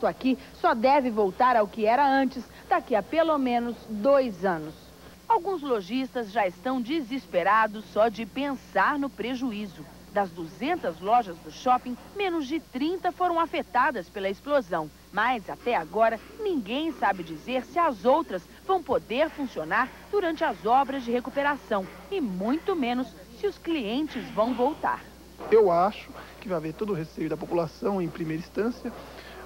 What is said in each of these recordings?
Aqui só deve voltar ao que era antes, daqui a pelo menos 2 anos. Alguns lojistas já estão desesperados só de pensar no prejuízo. Das 200 lojas do shopping, menos de 30 foram afetadas pela explosão. Mas, até agora, ninguém sabe dizer se as outras vão poder funcionar durante as obras de recuperação. E muito menos se os clientes vão voltar. Eu acho que vai haver todo o receio da população em primeira instância,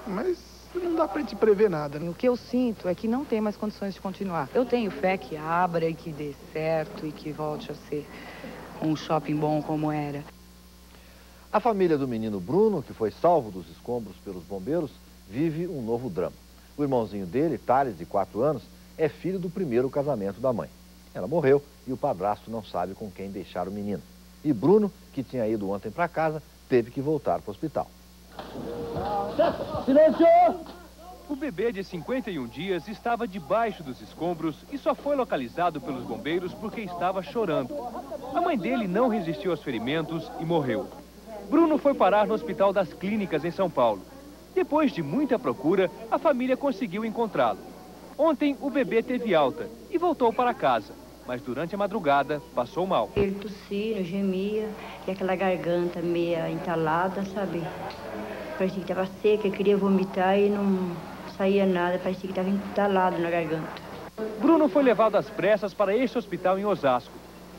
mas não dá pra gente prever nada, né? O que eu sinto é que não tem mais condições de continuar. Eu tenho fé que abra e que dê certo e que volte a ser um shopping bom como era. A família do menino Bruno, que foi salvo dos escombros pelos bombeiros, vive um novo drama. O irmãozinho dele, Thales, de 4 anos, é filho do primeiro casamento da mãe. Ela morreu e o padrasto não sabe com quem deixar o menino. E Bruno, que tinha ido ontem para casa, teve que voltar para o hospital. Silêncio! O bebê de 51 dias estava debaixo dos escombros e só foi localizado pelos bombeiros porque estava chorando. A mãe dele não resistiu aos ferimentos e morreu. Bruno foi parar no Hospital das Clínicas, em São Paulo. Depois de muita procura, a família conseguiu encontrá-lo. Ontem, o bebê teve alta e voltou para casa, mas durante a madrugada passou mal. Ele tossia, gemia, e aquela garganta meia entalada, sabe? Parecia que estava seca, queria vomitar e não saía nada, parecia que estava entalado na garganta. Bruno foi levado às pressas para este hospital em Osasco.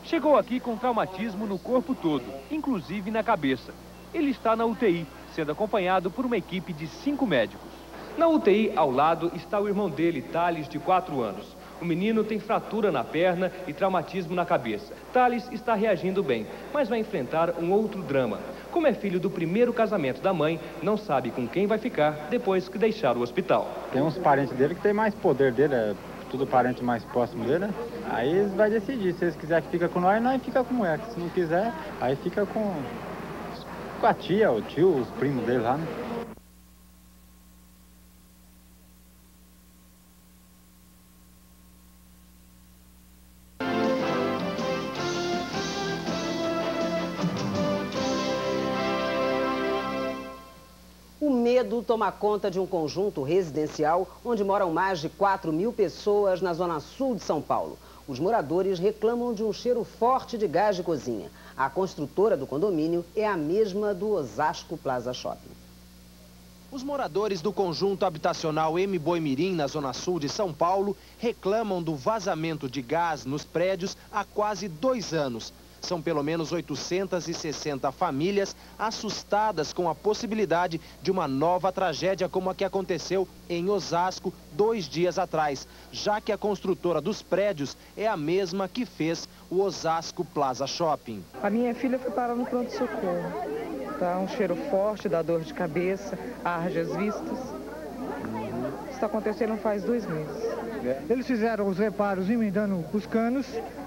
Chegou aqui com traumatismo no corpo todo, inclusive na cabeça. Ele está na UTI, sendo acompanhado por uma equipe de 5 médicos. Na UTI, ao lado, está o irmão dele, Thales, de 4 anos. O menino tem fratura na perna e traumatismo na cabeça. Thales está reagindo bem, mas vai enfrentar um outro drama. Como é filho do primeiro casamento da mãe, não sabe com quem vai ficar depois que deixar o hospital. Tem uns parentes dele que tem mais poder dele, é tudo parente mais próximo dele, né? Aí eles vão decidir, se eles quiserem que fica com nós fica com ela. Se não quiser, aí fica com a tia, o tio, os primos dele lá, né? O medo toma conta de um conjunto residencial onde moram mais de 4.000 pessoas na zona sul de São Paulo. Os moradores reclamam de um cheiro forte de gás de cozinha. A construtora do condomínio é a mesma do Osasco Plaza Shopping. Os moradores do conjunto habitacional M. Boimirim, na zona sul de São Paulo, reclamam do vazamento de gás nos prédios há quase 2 anos. São pelo menos 860 famílias assustadas com a possibilidade de uma nova tragédia como a que aconteceu em Osasco 2 dias atrás, já que a construtora dos prédios é a mesma que fez o Osasco Plaza Shopping. A minha filha foi parar no pronto-socorro. Tá um cheiro forte, dá dor de cabeça, arde as vistas. Isso está acontecendo faz 2 meses. Eles fizeram os reparos emendando os canos,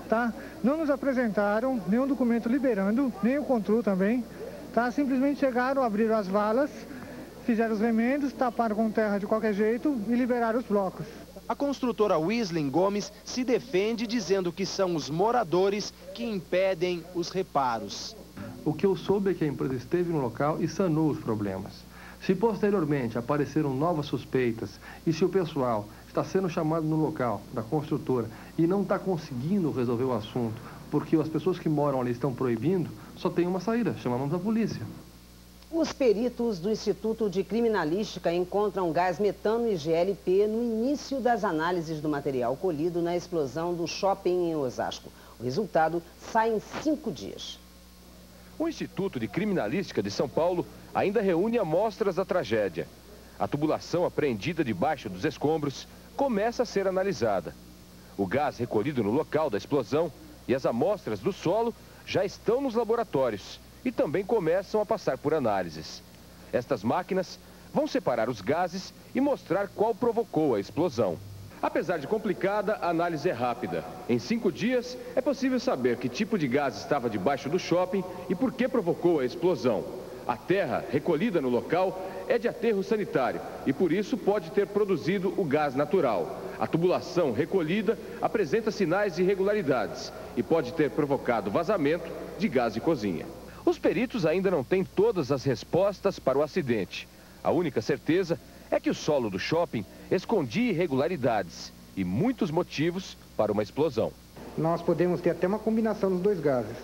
tá? Não nos apresentaram nenhum documento liberando, nem o CONTRU também, tá? Simplesmente chegaram, abriram as valas, fizeram os remendos, taparam com terra de qualquer jeito e liberaram os blocos. A construtora Wisling Gomes se defende dizendo que são os moradores que impedem os reparos. O que eu soube é que a empresa esteve no local e sanou os problemas. Se posteriormente apareceram novas suspeitas e se o pessoal está sendo chamado no local da construtora e não está conseguindo resolver o assunto porque as pessoas que moram ali estão proibindo, só tem uma saída, chamamos a polícia. Os peritos do Instituto de Criminalística encontram gás metano e GLP no início das análises do material colhido na explosão do shopping em Osasco. O resultado sai em 5 dias. O Instituto de Criminalística de São Paulo ainda reúne amostras da tragédia. A tubulação apreendida debaixo dos escombros começa a ser analisada. O gás recolhido no local da explosão e as amostras do solo já estão nos laboratórios e também começam a passar por análises. Estas máquinas vão separar os gases e mostrar qual provocou a explosão. Apesar de complicada, a análise é rápida. Em 5 dias, é possível saber que tipo de gás estava debaixo do shopping e por que provocou a explosão. A terra recolhida no local é de aterro sanitário e por isso pode ter produzido o gás natural. A tubulação recolhida apresenta sinais de irregularidades e pode ter provocado vazamento de gás de cozinha. Os peritos ainda não têm todas as respostas para o acidente. A única certeza é que o solo do shopping escondia irregularidades e muitos motivos para uma explosão. Nós podemos ter até uma combinação dos dois gases.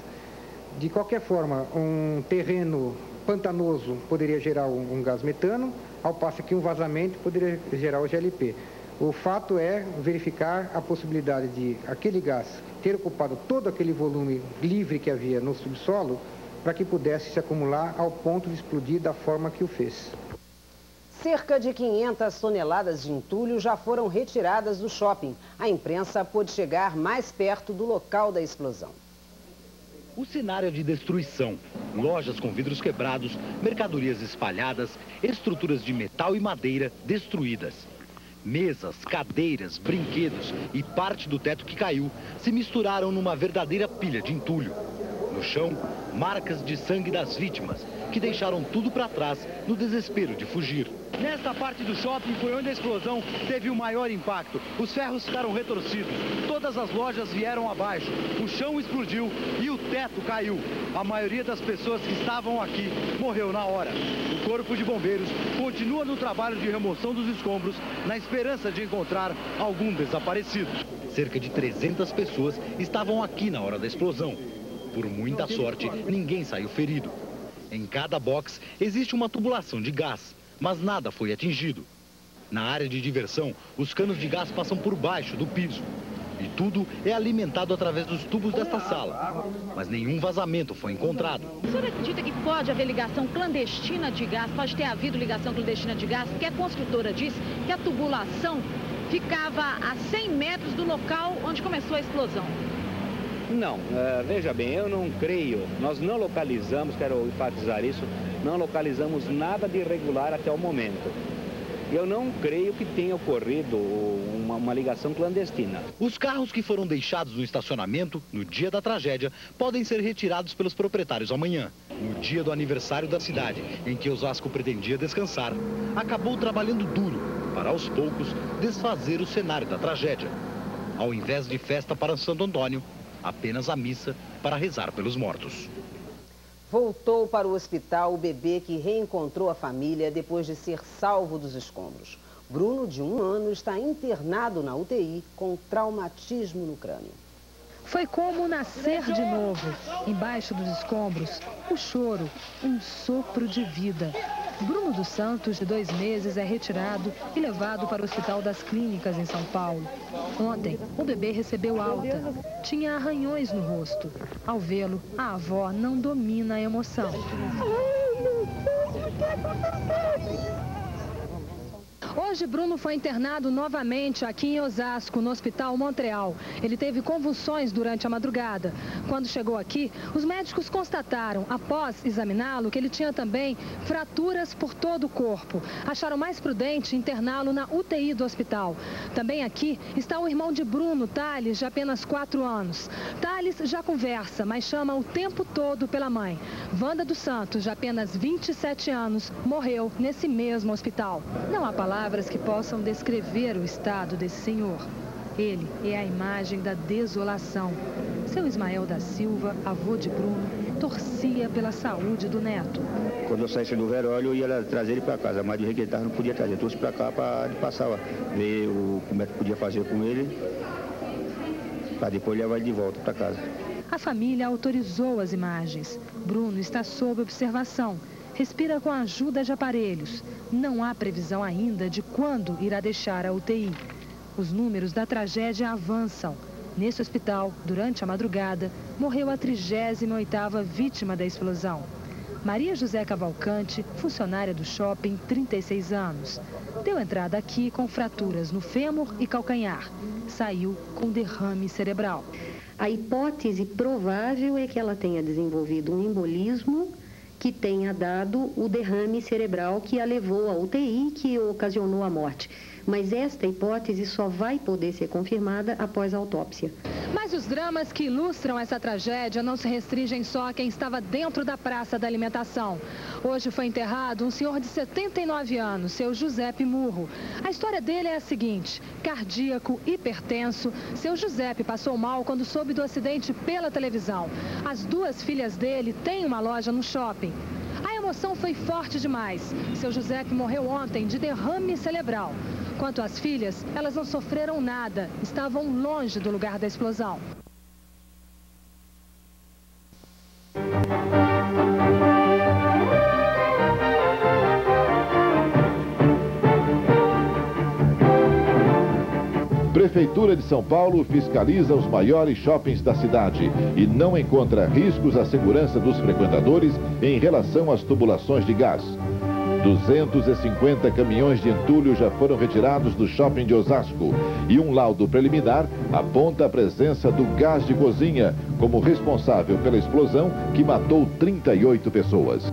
De qualquer forma, um terreno pantanoso poderia gerar um gás metano, ao passo que um vazamento poderia gerar o GLP. O fato é verificar a possibilidade de aquele gás ter ocupado todo aquele volume livre que havia no subsolo para que pudesse se acumular ao ponto de explodir da forma que o fez. Cerca de 500 toneladas de entulho já foram retiradas do shopping. A imprensa pôde chegar mais perto do local da explosão. O cenário é de destruição. Lojas com vidros quebrados, mercadorias espalhadas, estruturas de metal e madeira destruídas. Mesas, cadeiras, brinquedos e parte do teto que caiu se misturaram numa verdadeira pilha de entulho. No chão, marcas de sangue das vítimas, que deixaram tudo para trás no desespero de fugir. Nesta parte do shopping foi onde a explosão teve o maior impacto. Os ferros ficaram retorcidos, todas as lojas vieram abaixo, o chão explodiu e o teto caiu. A maioria das pessoas que estavam aqui morreu na hora. O Corpo de Bombeiros continua no trabalho de remoção dos escombros, na esperança de encontrar algum desaparecido. Cerca de 300 pessoas estavam aqui na hora da explosão. Por muita sorte, ninguém saiu ferido. Em cada box existe uma tubulação de gás, mas nada foi atingido. Na área de diversão, os canos de gás passam por baixo do piso. E tudo é alimentado através dos tubos desta sala. Mas nenhum vazamento foi encontrado. O senhor acredita que pode haver ligação clandestina de gás? Pode ter havido ligação clandestina de gás? Porque a construtora disse que a tubulação ficava a 100 metros do local onde começou a explosão. Não, veja bem, eu não creio, nós não localizamos, quero enfatizar isso, não localizamos nada de irregular até o momento. Eu não creio que tenha ocorrido uma ligação clandestina. Os carros que foram deixados no estacionamento no dia da tragédia podem ser retirados pelos proprietários amanhã. No dia do aniversário da cidade, em que Osasco pretendia descansar, acabou trabalhando duro para, aos poucos, desfazer o cenário da tragédia. Ao invés de festa para Santo Antônio, apenas a missa para rezar pelos mortos. Voltou para o hospital o bebê que reencontrou a família depois de ser salvo dos escombros. Bruno, de 1 ano, está internado na UTI com traumatismo no crânio. Foi como nascer de novo. Embaixo dos escombros, o choro, um sopro de vida. Bruno dos Santos, de 2 meses, é retirado e levado para o Hospital das Clínicas, em São Paulo. Ontem, o bebê recebeu alta. Tinha arranhões no rosto. Ao vê-lo, a avó não domina a emoção. Hoje, Bruno foi internado novamente aqui em Osasco, no Hospital Montreal. Ele teve convulsões durante a madrugada. Quando chegou aqui, os médicos constataram, após examiná-lo, que ele tinha também fraturas por todo o corpo. Acharam mais prudente interná-lo na UTI do hospital. Também aqui está o irmão de Bruno, Thales, de apenas 4 anos. Thales já conversa, mas chama o tempo todo pela mãe. Wanda dos Santos, de apenas 27 anos, morreu nesse mesmo hospital. Não há palavras que possam descrever o estado desse senhor. Ele é a imagem da desolação. Seu Ismael da Silva, avô de Bruno, torcia pela saúde do neto. Quando eu saísse do velório, eu ia trazer ele para casa, mas do jeito que ele estava, não podia trazer. Eu trouxe para cá para passar, ver como é que podia fazer com ele, para depois levar ele de volta para casa. A família autorizou as imagens. Bruno está sob observação. Respira com a ajuda de aparelhos. Não há previsão ainda de quando irá deixar a UTI. Os números da tragédia avançam. Nesse hospital, durante a madrugada, morreu a 38ª vítima da explosão. Maria José Cavalcante, funcionária do shopping, 36 anos. Deu entrada aqui com fraturas no fêmur e calcanhar. Saiu com derrame cerebral. A hipótese provável é que ela tenha desenvolvido um embolismo que tenha dado o derrame cerebral que a levou à UTI, que ocasionou a morte. Mas esta hipótese só vai poder ser confirmada após a autópsia. Mas os dramas que ilustram essa tragédia não se restringem só a quem estava dentro da praça da alimentação. Hoje foi enterrado um senhor de 79 anos, seu Giuseppe Murro. A história dele é a seguinte: cardíaco, hipertenso, seu Giuseppe passou mal quando soube do acidente pela televisão. As 2 filhas dele têm uma loja no shopping. A emoção foi forte demais. Seu José, que morreu ontem de derrame cerebral. Quanto às filhas, elas não sofreram nada. Estavam longe do lugar da explosão. Prefeitura de São Paulo fiscaliza os maiores shoppings da cidade e não encontra riscos à segurança dos frequentadores em relação às tubulações de gás. 250 caminhões de entulho já foram retirados do shopping de Osasco e um laudo preliminar aponta a presença do gás de cozinha como responsável pela explosão que matou 38 pessoas.